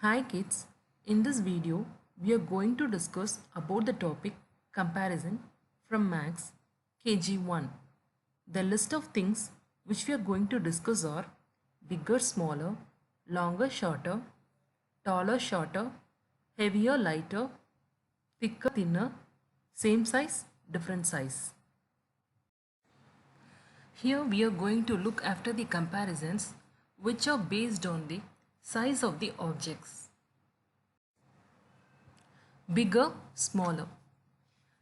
Hi kids, in this video we are going to discuss about the topic comparison from Max KG1. The list of things which we are going to discuss are bigger smaller, longer shorter, taller shorter, heavier lighter, thicker thinner, same size different size. Here we are going to look after the comparisons which are based on the size of the objects. Bigger, smaller.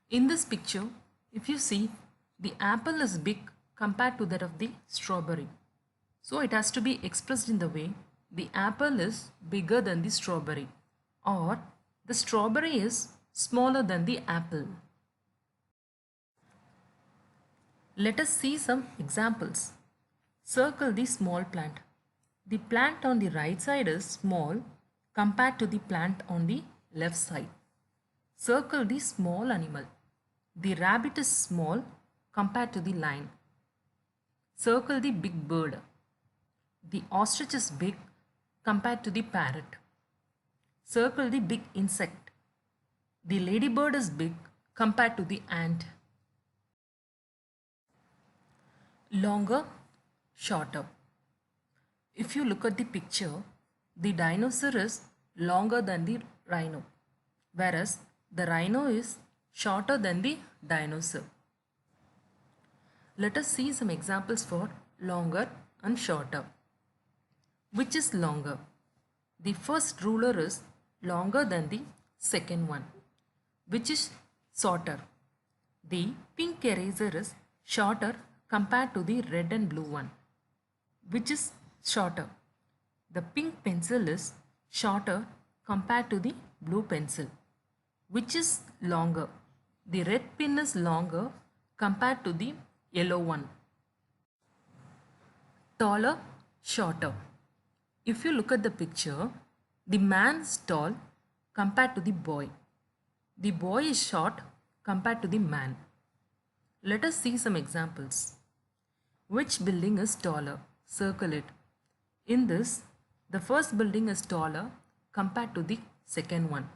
In this picture, if you see, the apple is big compared to that of the strawberry. So it has to be expressed in the way the apple is bigger than the strawberry or the strawberry is smaller than the apple. Let us see some examples. Circle the small plant. The plant on the right side is small compared to the plant on the left side. Circle the small animal. The rabbit is small compared to the lion. Circle the big bird. The ostrich is big compared to the parrot. Circle the big insect. The ladybird is big compared to the ant. Longer, shorter. If you look at the picture, the dinosaur is longer than the rhino, whereas the rhino is shorter than the dinosaur. Let us see some examples for longer and shorter. Which is longer? The first ruler is longer than the second one. Which is shorter? The pink eraser is shorter compared to the red and blue one. Which is shorter? The pink pencil is shorter compared to the blue pencil. Which is longer? The red pin is longer compared to the yellow one. Taller, shorter. If you look at the picture, the man is tall compared to the boy. The boy is short compared to the man. Let us see some examples. Which building is taller? Circle it. In this, the first building is taller compared to the second one.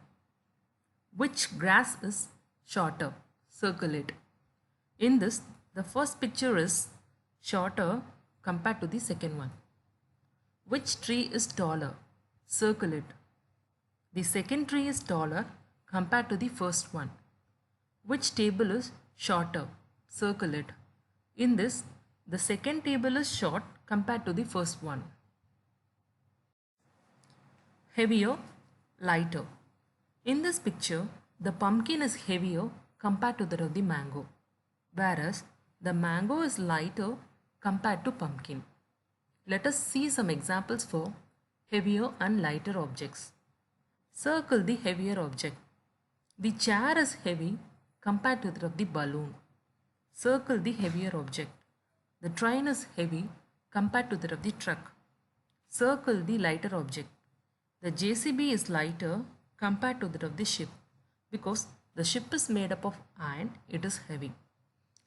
Which grass is shorter? Circle it. In this, the first picture is shorter compared to the second one. Which tree is taller? Circle it. The second tree is taller compared to the first one. Which table is shorter? Circle it. In this, the second table is short compared to the first one. Heavier, lighter. In this picture, the pumpkin is heavier compared to that of the mango, whereas the mango is lighter compared to pumpkin. Let us see some examples for heavier and lighter objects. Circle the heavier object. The chair is heavy compared to that of the balloon. Circle the heavier object. The train is heavy compared to that of the truck. Circle the lighter object. The JCB is lighter compared to that of the ship because the ship is made up of iron, it is heavy.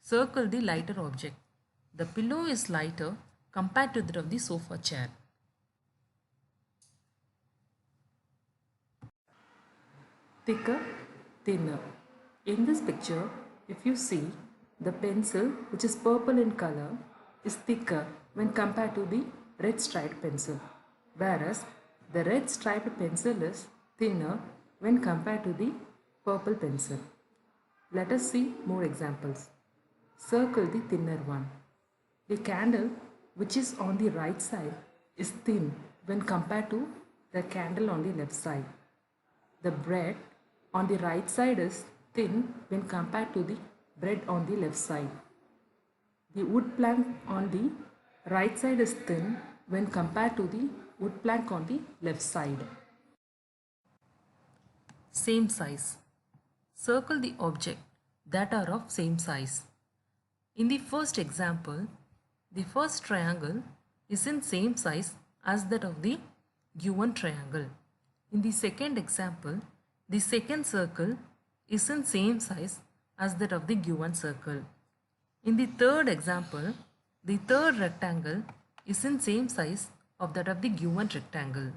Circle the lighter object. The pillow is lighter compared to that of the sofa chair. Thicker, thinner. In this picture, if you see, the pencil, which is purple in color, is thicker when compared to the red striped pencil, whereas the red striped pencil is thinner when compared to the purple pencil. Let us see more examples. Circle the thinner one. The candle, which is on the right side, is thin when compared to the candle on the left side. The bread on the right side is thin when compared to the bread on the left side. The wood plank on the right side is thin when compared to the wood plank on the left side. Same size. Circle the object that are of same size. In the first example, the first triangle is in same size as that of the given triangle. In the second example, the second circle is in same size as that of the given circle. In the third example, the third rectangle is in same size of that of the given rectangle.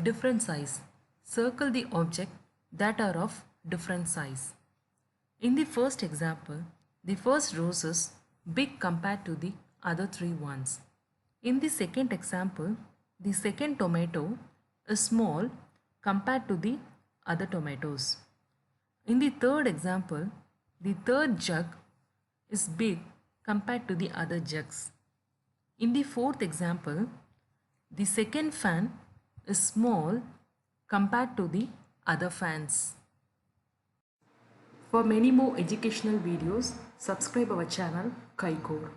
Different size. Circle the object that are of different size. In the first example, the first rose is big compared to the other three ones. In the second example, the second tomato is small compared to the other tomatoes. In the third example, the third jug is big compared to the other jugs. In the fourth example, the second fan is small compared to the other fans. For many more educational videos, subscribe our channel Kaikor.